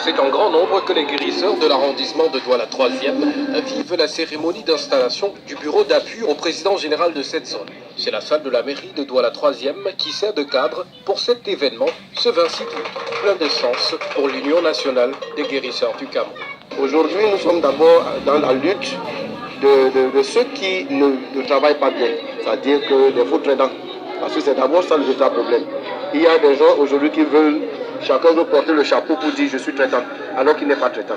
C'est en grand nombre que les guérisseurs de l'arrondissement de Douala 3e vivent la cérémonie d'installation du bureau d'appui au président général de cette zone. C'est la salle de la mairie de Douala 3e qui sert de cadre pour cet événement, ce 26 août, plein de sens pour l'Union nationale des guérisseurs du Cameroun. Aujourd'hui, nous sommes d'abord dans la lutte de ceux qui ne travaillent pas bien, c'est-à-dire que des faux traitants. Parce que c'est d'abord ça le véritable problème. Il y a des gens aujourd'hui qui veulent, chacun veut porter le chapeau pour dire je suis traitant, alors qu'il n'est pas traitant.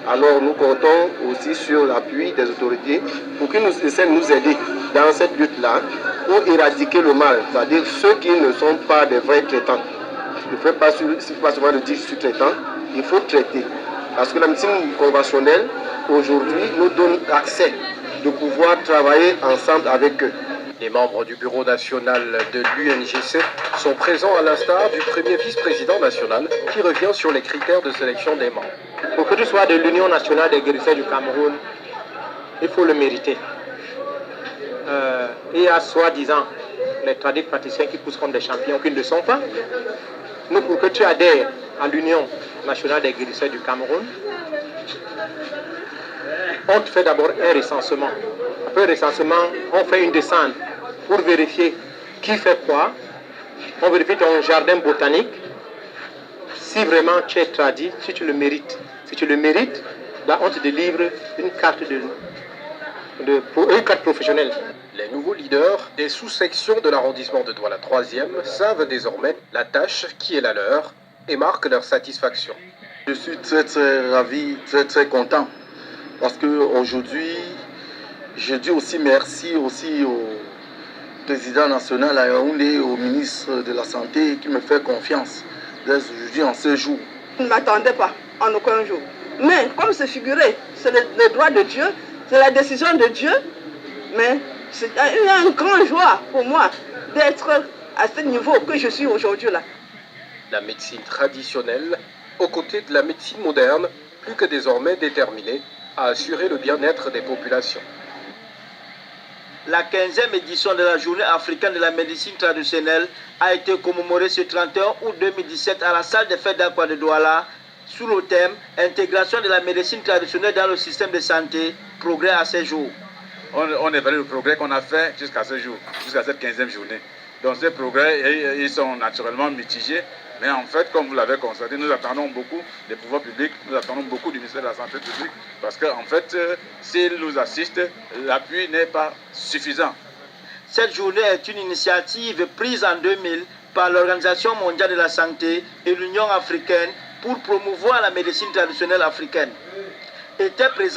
Alors nous comptons aussi sur l'appui des autorités pour qu'ils nous essaient de nous aider dans cette lutte-là pour éradiquer le mal, c'est-à-dire ceux qui ne sont pas des vrais traitants. Il ne faut pas seulement de dire je suis traitant, il faut traiter. Parce que la médecine conventionnelle, aujourd'hui, nous donne accès de pouvoir travailler ensemble avec eux. Les membres du bureau national de l'UNGC sont présents à l'instar du premier vice-président national qui revient sur les critères de sélection des membres. Pour que tu sois de l'Union nationale des guérisseurs du Cameroun, il faut le mériter. Il y a soi-disant les tradis praticiens qui poussent comme des champions qui ne le sont pas. Nous, pour que tu adhères à l'Union nationale des guérisseurs du Cameroun, on te fait d'abord un recensement. Après le recensement, on fait une descente pour vérifier qui fait quoi. On vérifie ton jardin botanique. Si vraiment tu es tradit, si tu le mérites. Si tu le mérites, là on te délivre une carte une carte professionnelle. Les nouveaux leaders des sous-sections de l'arrondissement de Douala 3e savent désormais la tâche qui est la leur et marquent leur satisfaction. Je suis très ravi, très content parce qu'aujourd'hui, je dis aussi merci aussi au président national à Yaoundé et au ministre de la Santé qui me fait confiance dès aujourd'hui en ce jour. Je ne m'attendais pas en aucun jour. Mais comme c'est figuré, c'est le droit de Dieu, c'est la décision de Dieu, mais c'est une grande joie pour moi d'être à ce niveau que je suis aujourd'hui là. La médecine traditionnelle, aux côtés de la médecine moderne, plus que désormais déterminée à assurer le bien-être des populations. La 15e édition de la Journée africaine de la médecine traditionnelle a été commémorée ce 31 août 2017 à la salle des fêtes d'Aqua de Douala sous le thème « Intégration de la médecine traditionnelle dans le système de santé, progrès à ces jours ». On évalue le progrès qu'on a fait jusqu'à ce jour, jusqu'à cette 15e journée. Donc ces progrès, ils sont naturellement mitigés, mais en fait, comme vous l'avez constaté, nous attendons beaucoup des pouvoirs publics, nous attendons beaucoup du ministère de la Santé publique, parce qu'en fait, s'ils nous assistent, l'appui n'est pas suffisant. Cette journée est une initiative prise en 2000 par l'Organisation mondiale de la santé et l'Union africaine pour promouvoir la médecine traditionnelle africaine. Était présent